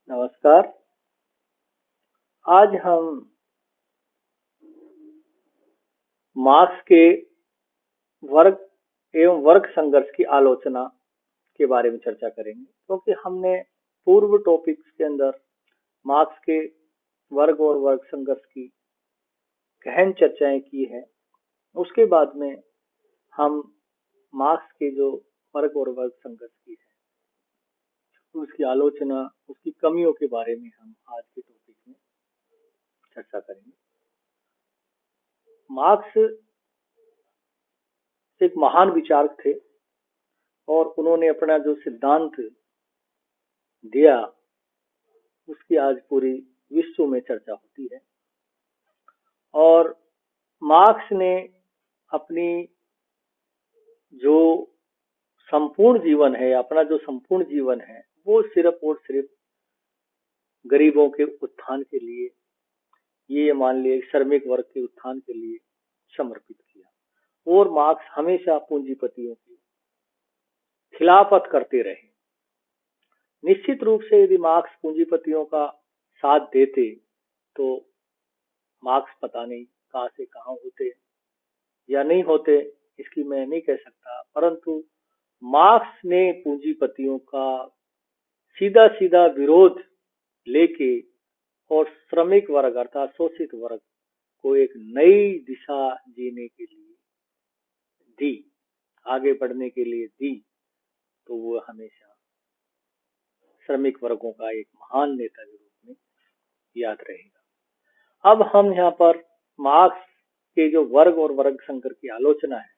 नमस्कार। आज हम मार्क्स के वर्ग एवं वर्ग संघर्ष की आलोचना के बारे में चर्चा करेंगे, क्योंकि हमने पूर्व टॉपिक्स के अंदर मार्क्स के वर्ग और वर्ग संघर्ष की गहन चर्चाएं की है। उसके बाद में हम मार्क्स के जो वर्ग और वर्ग संघर्ष की है उसकी आलोचना, उसकी कमियों के बारे में हम आज के टॉपिक में चर्चा करेंगे। मार्क्स एक महान विचारक थे और उन्होंने अपना जो सिद्धांत दिया उसकी आज पूरी विश्व में चर्चा होती है। और मार्क्स ने अपनी जो संपूर्ण जीवन है, अपना जो संपूर्ण जीवन है, वो सिर्फ और सिर्फ गरीबों के उत्थान के लिए, ये मान लिए श्रमिक वर्ग के उत्थान के लिए समर्पित किया। और मार्क्स हमेशा पूंजीपतियों की खिलाफत करते रहे। निश्चित रूप से यदि मार्क्स पूंजीपतियों का साथ देते तो मार्क्स पता नहीं कहां से कहां होते या नहीं होते, इसकी मैं नहीं कह सकता, परंतु मार्क्स ने पूंजीपतियों का सीधा सीधा विरोध लेके और श्रमिक वर्ग अर्थात शोषित वर्ग को एक नई दिशा जीने के लिए दी, आगे बढ़ने के लिए दी। तो वो हमेशा श्रमिक वर्गों का एक महान नेता के रूप में याद रहेगा। अब हम यहाँ पर मार्क्स के जो वर्ग और वर्ग संघर्ष की आलोचना है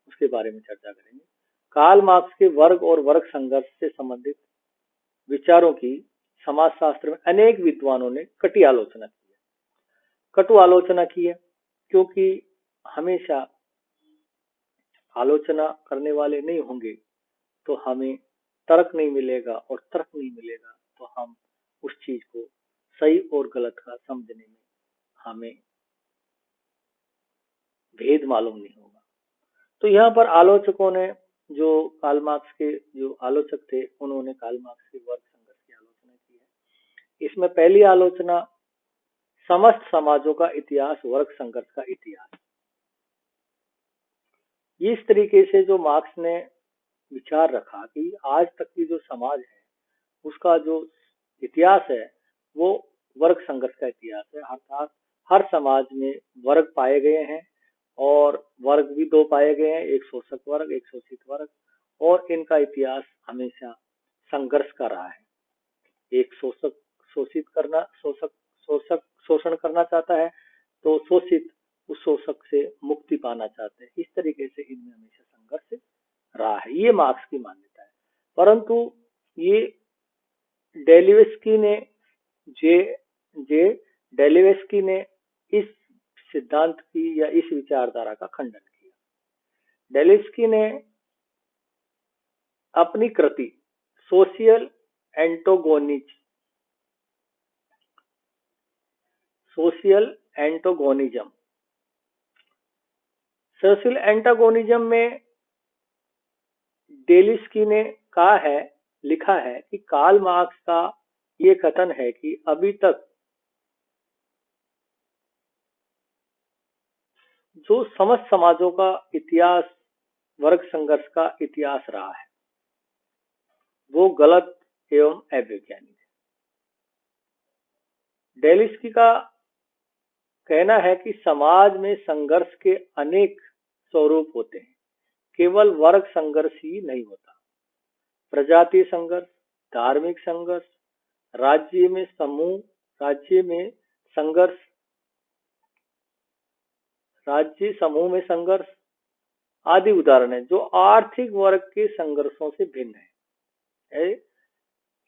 उसके बारे में चर्चा करेंगे। कार्ल मार्क्स के वर्ग और वर्ग संघर्ष से संबंधित विचारों की समाजशास्त्र में अनेक विद्वानों ने कटु आलोचना की है, क्योंकि हमेशा आलोचना करने वाले नहीं होंगे तो हमें तर्क नहीं मिलेगा, और तर्क नहीं मिलेगा तो हम उस चीज को सही और गलत का समझने में हमें भेद मालूम नहीं होगा। तो यहाँ पर आलोचकों ने, जो कार्ल मार्क्स के जो आलोचक थे, उन्होंने कार्ल मार्क्स के वर्ग संघर्ष की आलोचना की है। इसमें पहली आलोचना समस्त समाजों का इतिहास, वर्ग संघर्ष का इतिहास। इस तरीके से जो मार्क्स ने विचार रखा कि आज तक की जो समाज है उसका जो इतिहास है वो वर्ग संघर्ष का इतिहास है। अर्थात हर समाज में वर्ग पाए गए हैं और वर्ग भी दो पाए गए हैं, एक शोषक वर्ग, एक शोषित वर्ग, और इनका इतिहास हमेशा संघर्ष का रहा है। एक शोषक शोषित करना, शोषक शोषण करना चाहता है तो शोषित उस शोषक से मुक्ति पाना चाहते हैं। इस तरीके से इनमें हमेशा संघर्ष रहा है, ये मार्क्स की मान्यता है। परंतु ये डेलिवेस्की ने जे जे डेलिवेस्की ने इस सिद्धांत की या इस विचारधारा का खंडन किया। डेलिवेस्की ने अपनी कृति सोशल एंटागोनिज्म में डेलिवेस्की ने कहा है, लिखा है कि कार्ल मार्क्स का ये कथन है कि अभी तक जो समस्त समाजों का इतिहास वर्ग संघर्ष का इतिहास रहा है वो गलत एवं अवैज्ञानिक है। डेलिवेस्की का कहना है कि समाज में संघर्ष के अनेक स्वरूप होते हैं, केवल वर्ग संघर्ष ही नहीं होता। प्रजातीय संघर्ष, धार्मिक संघर्ष, राज्य में संघर्ष, राज्य समूह में संघर्ष आदि उदाहरण है जो आर्थिक वर्ग के संघर्षों से भिन्न है।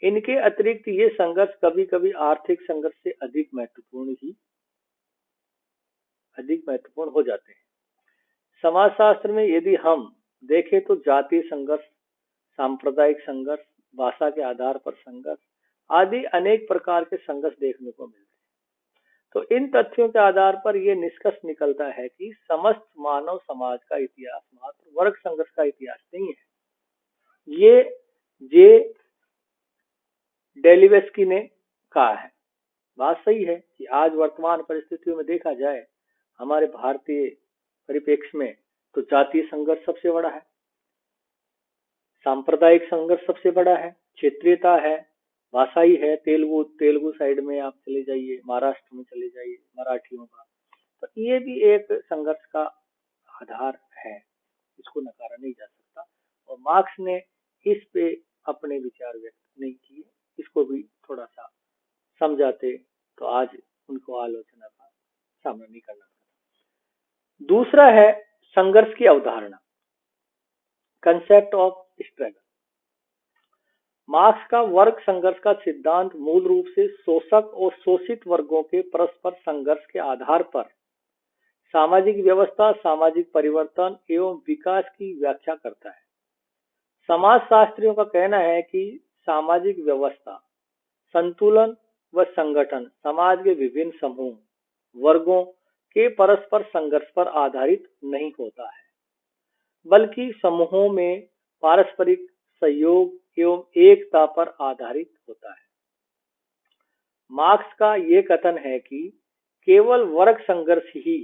इनके अतिरिक्त ये संघर्ष कभी कभी आर्थिक संघर्ष से अधिक महत्वपूर्ण हो जाते हैं। समाजशास्त्र में यदि हम देखें तो जातीय संघर्ष, सांप्रदायिक संघर्ष, भाषा के आधार पर संघर्ष आदि अनेक प्रकार के संघर्ष देखने को मिलते हैं। तो इन तथ्यों के आधार पर यह निष्कर्ष निकलता है कि समस्त मानव समाज का इतिहास मात्र वर्ग संघर्ष का इतिहास नहीं है। ये डेलिवेस्की ने कहा है। बात सही है कि आज वर्तमान परिस्थितियों में देखा जाए हमारे भारतीय परिप्रेक्ष्य में तो जातीय संघर्ष सबसे बड़ा है, सांप्रदायिक संघर्ष सबसे बड़ा है, क्षेत्रीयता है, भाषाई है। तेलुगु तेलुगु साइड में आप चले जाइए, महाराष्ट्र में चले जाइए, मराठियों का, तो ये भी एक संघर्ष का आधार है, इसको नकारा नहीं जा सकता। और मार्क्स ने इस पे अपने विचार व्यक्त नहीं किए, इसको भी थोड़ा सा समझाते तो आज उनको आलोचना का सामना नहीं करना पड़ता। दूसरा है संघर्ष की अवधारणा, कंसेप्ट ऑफ स्ट्रगल। मार्क्स का वर्ग संघर्ष का सिद्धांत मूल रूप से शोषक और शोषित वर्गों के परस्पर संघर्ष के आधार पर सामाजिक व्यवस्था, सामाजिक परिवर्तन एवं विकास की व्याख्या करता है। समाजशास्त्रियों का कहना है कि सामाजिक व्यवस्था, संतुलन व संगठन समाज के विभिन्न समूह वर्गों के परस्पर संघर्ष पर आधारित नहीं होता है, बल्कि समूहों में पारस्परिक सहयोग एवं एकता पर आधारित होता है। मार्क्स का ये कथन है कि केवल वर्ग संघर्ष ही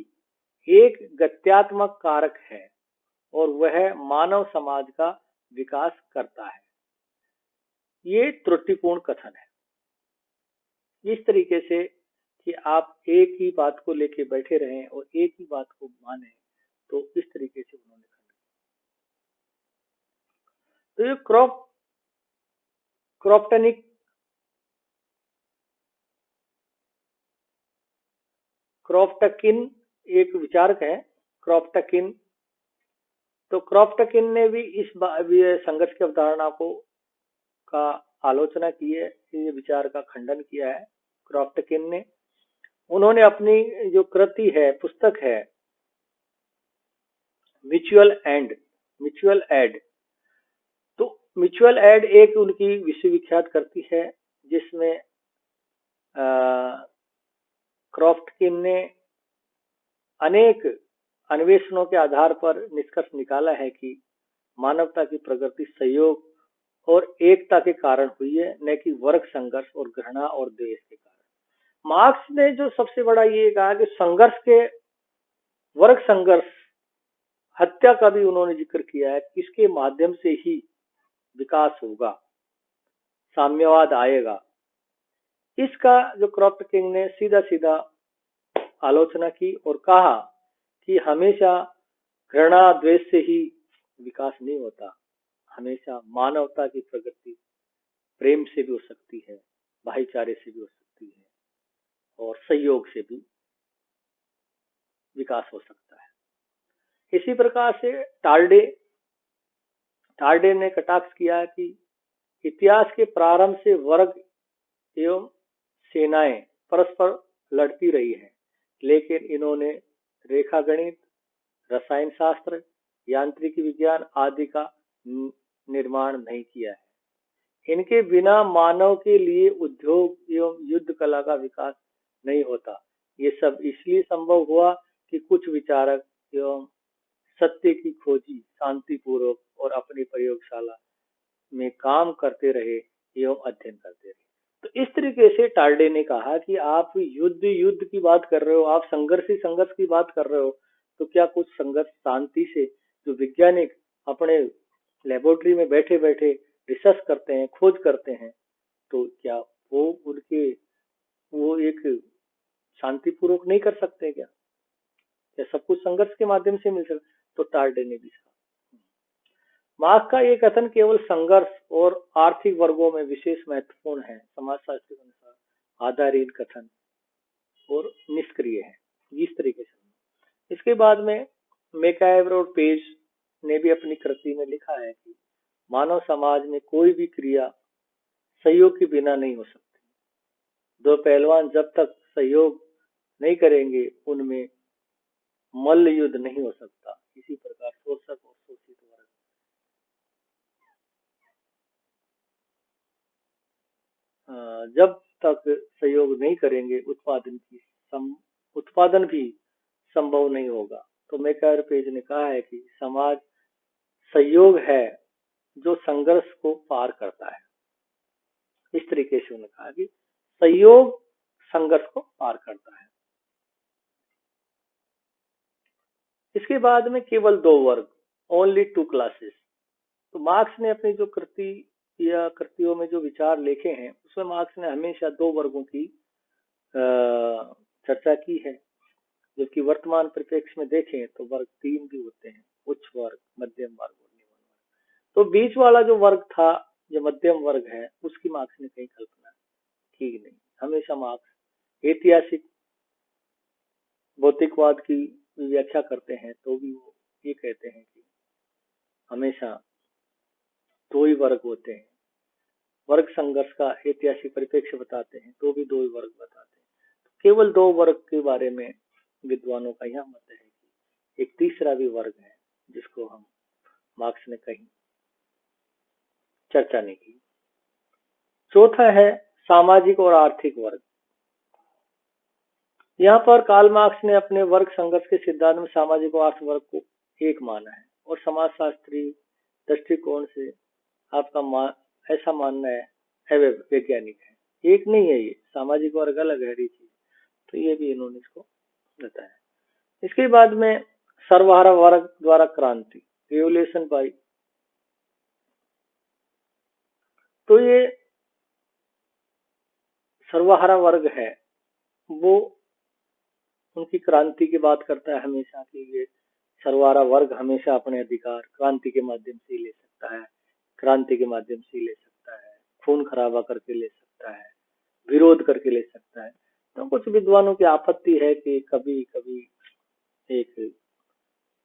एक गत्यात्मक कारक है और वह मानव समाज का विकास करता है। ये त्रुटिपूर्ण कथन है। इस तरीके से कि आप एक ही बात को लेके बैठे रहें और एक ही बात को माने, तो इस तरीके से उन्होंने कहा। तो ये क्रॉप्टकिन एक विचारक है, क्रॉप्टकिन। तो क्रॉप्टकिन ने भी इस संघर्ष की अवधारणा को का आलोचना की है, ये विचार का खंडन किया है क्रॉप्टकिन ने। उन्होंने अपनी जो कृति है, पुस्तक है म्यूचुअल एड, तो म्यूचुअल एड एक उनकी विश्वविख्यात कृति है जिसमें क्रॉप्टकिन ने अनेक अन्वेषणों के आधार पर निष्कर्ष निकाला है कि मानवता की प्रगति सहयोग और एकता के कारण हुई है, न कि वर्ग संघर्ष और घृणा और द्वेष के कारण। मार्क्स ने जो सबसे बड़ा ये कहा कि संघर्ष के वर्ग संघर्ष, हत्या का भी उन्होंने जिक्र किया है, इसके माध्यम से ही विकास होगा, साम्यवाद आएगा। इसका जो क्रॉप्टकिन ने सीधा सीधा आलोचना की और कहा कि हमेशा घृणा द्वेष से ही विकास नहीं होता, हमेशा मानवता की प्रगति प्रेम से भी हो सकती है, भाईचारे से भी हो सकती है और सहयोग से भी विकास हो सकता है। इसी प्रकार से टार्डे ने कटाक्ष किया कि इतिहास के प्रारंभ से वर्ग एवं सेनाएं परस्पर लड़ती रही हैं, लेकिन इन्होंने रेखागणित, रसायन शास्त्र, यांत्रिकी विज्ञान आदि का निर्माण नहीं किया है। इनके बिना मानव के लिए उद्योग एवं युद्ध कला का विकास नहीं होता। ये सब इसलिए संभव हुआ कि कुछ विचारक एवं सत्य की खोजी शांतिपूर्वक और अपनी प्रयोगशाला में काम करते रहे एवं अध्ययन करते रहे। तो इस तरीके से टार्डे ने कहा कि आप युद्ध की बात कर रहे हो, आप संघर्ष की बात कर रहे हो, तो क्या कुछ संघर्ष शांति से जो वैज्ञानिक अपने लेबोरेटरी में बैठे बैठे रिसर्च करते हैं, खोज करते हैं, तो क्या वो एक शांतिपूर्वक नहीं कर सकते क्या सब कुछ संघर्ष के माध्यम से मिल सकता? तो टार्डे ने भी कहा। मार्क्स का ये कथन केवल संघर्ष और आर्थिक वर्गों में विशेष महत्वपूर्ण है, समाजशास्त्री के अनुसार आधारहीन कथन और निष्क्रिय है, इस तरीके से। इसके बाद में मैकाइवर और पेज ने भी अपनी कृति में लिखा है कि मानव समाज में कोई भी क्रिया सहयोग के बिना नहीं हो सकती। दो पहलवान जब तक सहयोग नहीं करेंगे उनमें मल्ल युद्ध नहीं हो सकता। इसी प्रकार शोषक और शोषित वर्ग जब तक सहयोग नहीं करेंगे उत्पादन भी संभव नहीं होगा। तो मैकाइवर पेज ने कहा है कि समाज सहयोग है जो संघर्ष को पार करता है। इस तरीके से उन्होंने कहा कि सहयोग संघर्ष को पार करता है। इसके बाद में केवल 2 वर्ग, ओनली 2 क्लासेस। तो मार्क्स ने अपनी जो कृति या कृतियों में जो विचार लिखे हैं उसमें मार्क्स ने हमेशा 2 वर्गों की चर्चा की है, जबकि वर्तमान परिप्रेक्ष्य में देखें तो वर्ग 3 भी होते हैं, उच्च वर्ग, मध्यम वर्ग और निम्न वर्ग। तो बीच वाला जो वर्ग था, जो मध्यम वर्ग है, उसकी मार्क्स ने कहीं कल्पना की नहीं। हमेशा मार्क्स ऐतिहासिक भौतिकवाद की व्याख्या करते हैं तो भी वो ये कहते हैं कि हमेशा 2 ही वर्ग होते हैं। वर्ग संघर्ष का ऐतिहासिक परिप्रेक्ष्य बताते हैं तो भी 2 ही वर्ग बताते हैं। तो केवल 2 वर्ग के बारे में विद्वानों का यह मत है कि एक तीसरा भी वर्ग है जिसको हम मार्क्स ने कहीं चर्चा नहीं की। चौथा है सामाजिक और आर्थिक वर्ग। यहाँ पर कार्ल मार्क्स ने अपने वर्ग संघर्ष के सिद्धांत में सामाजिक और आर्थिक वर्ग को एक माना है और समाजशास्त्री दृष्टिकोण से आपका ऐसा मानना है वैज्ञानिक है, एक नहीं है। ये सामाजिक वर्ग अलग है चीज, तो ये भी इन्होंने इसको बताया। इसके बाद में सर्वहारा वर्ग द्वारा क्रांति, रिवोल्यूशन बाय। तो ये सर्वहारा वर्ग है वो उनकी क्रांति की बात करता है हमेशा कि ये सर्वहारा वर्ग हमेशा अपने अधिकार क्रांति के माध्यम से ले सकता है, क्रांति के माध्यम से ले सकता है, खून खराबा करके ले सकता है, विरोध करके ले सकता है। तो कुछ विद्वानों की आपत्ति है कि कभी कभी एक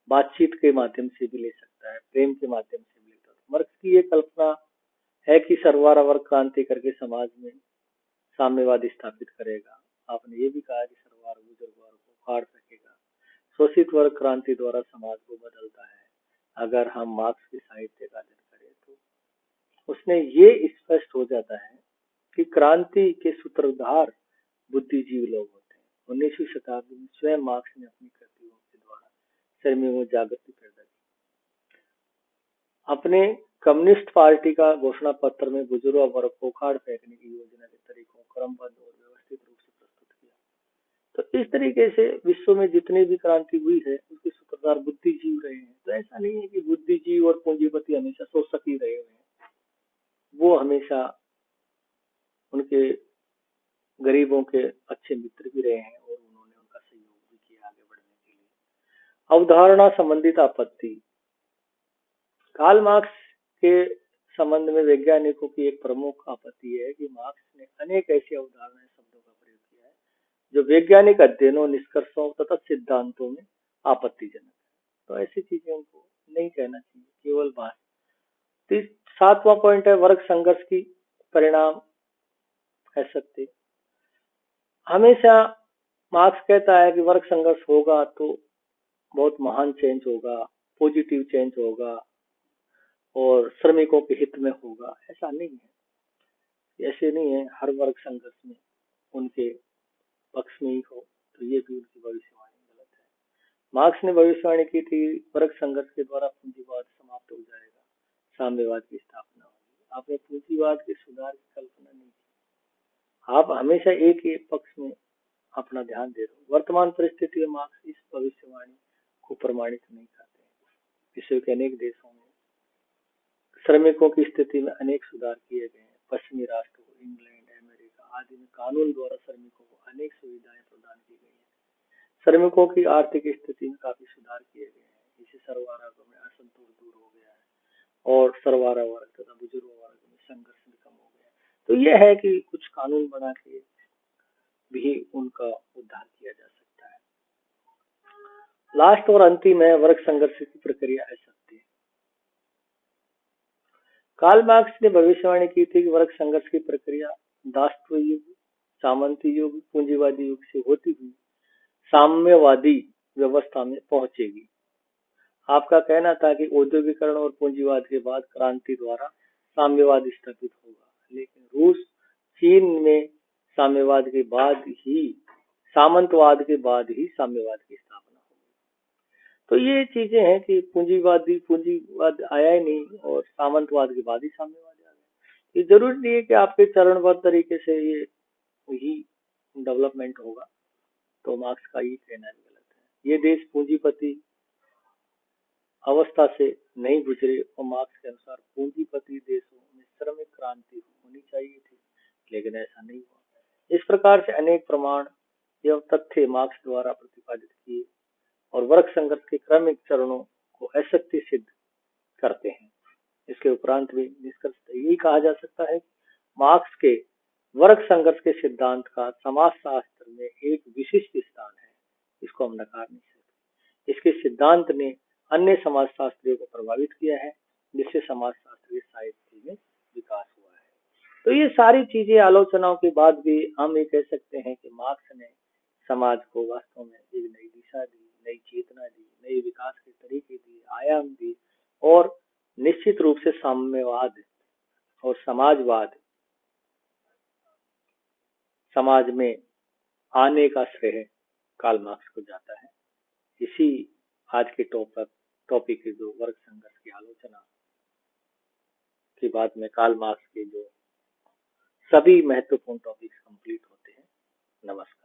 बातचीत के माध्यम से भी ले सकता है, प्रेम के माध्यम से भी लेता है। मार्क्स की ये कल्पना है कि सर्वहारा वर्ग क्रांति करके समाज में साम्यवाद स्थापित करेगा। आपने ये भी कहा कि सर्वहारा बुजुर्ग वर्ग को उखाड़ सकेगा। शोषित वर्ग क्रांति द्वारा समाज को बदलता है। अगर हम मार्क्स के साहित्य का अध्ययन करें तो उसमें ये स्पष्ट हो जाता है कि क्रांति के सूत्रधार बुद्धिजीवी लोग होते हैं। 19वीं शताब्दी में स्वयं मार्क्स ने अपनी कृतियों के द्वारा श्रमिकों में जागृति पैदा की। अपने कम्युनिस्ट पार्टी का घोषणा पत्र में बुजुर्ग वर्ग को उखाड़ फेंकने की योजना के तरीकों क्रमबद्ध और व्यवस्थित रूप से प्रस्तुत किया। तो इस तरीके से विश्व में जितनी भी क्रांति हुई है उसके सूत्रधार बुद्धिजीवी रहे हैं। तो ऐसा नहीं है कि बुद्धिजीवी और पूंजीपति हमेशा शोषक ही रहे हुए हैं, वो हमेशा उनके गरीबों के अच्छे मित्र भी रहे हैं और उन्होंने उनका सहयोग भी किया आगे बढ़ने के लिए। अवधारणा संबंधित आपत्ति। कार्ल मार्क्स के संबंध में वैज्ञानिकों की एक प्रमुख आपत्ति है कि मार्क्स ने अनेक ऐसी अवधारणाएं शब्दों का प्रयोग किया है जो वैज्ञानिक अध्ययनों, निष्कर्षों तथा सिद्धांतों में आपत्तिजनक है। तो ऐसी चीजें उनको नहीं कहना चाहिए, केवल बात। 7वां पॉइंट है वर्ग संघर्ष की परिणाम है सत्य। हमेशा मार्क्स कहता है कि वर्ग संघर्ष होगा तो बहुत महान चेंज होगा, पॉजिटिव चेंज होगा और श्रमिकों के हित में होगा। ऐसा नहीं है, ऐसे नहीं है हर वर्ग संघर्ष में उनके पक्ष में ही हो। तो ये भी उनकी भविष्यवाणी गलत है। मार्क्स ने भविष्यवाणी की थी वर्ग संघर्ष के द्वारा पूंजीवाद समाप्त हो जाएगा, साम्यवाद की स्थापना होगी। आपने पूंजीवाद के सुधार की कल्पना नहीं की, आप हमेशा एक ही पक्ष में अपना ध्यान दे रहे हो। वर्तमान परिस्थिति में मार्क्स इस भविष्यवाणी को प्रमाणित नहीं करते हैं। विश्व के अनेक देशों में श्रमिकों की स्थिति में अनेक सुधार किए गए हैं। पश्चिमी राष्ट्रों, इंग्लैंड, अमेरिका आदि में कानून द्वारा श्रमिकों को अनेक सुविधाएं प्रदान की गई हैं। श्रमिकों की आर्थिक स्थिति में काफी सुधार किए गए हैं। इससे सर्वहारा वर्ग में असंतोष दूर हो गया है और सर्वहारा वर्ग तथा बुजुर्ग वर्ग में संघर्ष भी कम हो गया है। तो यह है कि कुछ कानून बना के भी उनका उद्धार किया जा सकता है। लास्ट और अंतिम है वर्ग संघर्ष की प्रक्रिया है सत्य। कार्ल मार्क्स ने भविष्यवाणी की थी कि वर्ग संघर्ष की प्रक्रिया दासत्व युग, सामंती युग, पूंजीवादी युग से होती हुई साम्यवादी व्यवस्था में पहुंचेगी। आपका कहना था कि औद्योगिकरण और पूंजीवाद के बाद क्रांति द्वारा साम्यवाद स्थापित होगा, लेकिन रूस, चीन में साम्यवाद के बाद ही, सामंतवाद के बाद ही साम्यवाद की स्थापना होगी। तो ये चीजें हैं कि पूंजीवाद आया ही नहीं और सामंतवाद के बाद ही साम्यवाद आ गया। ये जरूरी नहीं है कि आपके चरणबद्ध तरीके से ये ही डेवलपमेंट होगा, तो मार्क्स का ये कहना भी गलत है। ये देश पूंजीपति अवस्था से नहीं गुजरे और मार्क्स के अनुसार पूंजीपति देशों में श्रमिक क्रांति होनी चाहिए थी, लेकिन ऐसा नहीं हुआ। इस प्रकार से अनेक प्रमाण एवं तथ्य मार्क्स द्वारा प्रतिपादित किए और वर्ग संघर्ष के क्रमिक चरणों को असत्य सिद्ध करते हैं। इसके उपरांत भी निष्कर्षतः यही कहा जा सकता है कि मार्क्स के वर्ग संघर्ष के सिद्धांत का समाजशास्त्र में एक विशिष्ट स्थान है, इसको हम नकार नहीं सकते। इसके सिद्धांत ने अन्य समाजशास्त्रियों को प्रभावित किया है, जिससे समाजशास्त्रीय साहित्य में विकास हुआ है। तो ये सारी चीजें आलोचनाओं के बाद भी हम ये कह सकते हैं कि मार्क्स ने समाज को वास्तव में एक नई दिशा दी, नई चेतना दी, नए विकास के तरीके दिए, आयाम दी और निश्चित रूप से साम्यवाद और समाजवाद समाज में आने का श्रेय कार्ल मार्क्स को जाता है। इसी आज के टॉपिक के जो वर्ग संघर्ष की आलोचना के बाद में कार्ल मार्क्स के जो सभी महत्वपूर्ण टॉपिक्स कंप्लीट होते हैं। नमस्कार।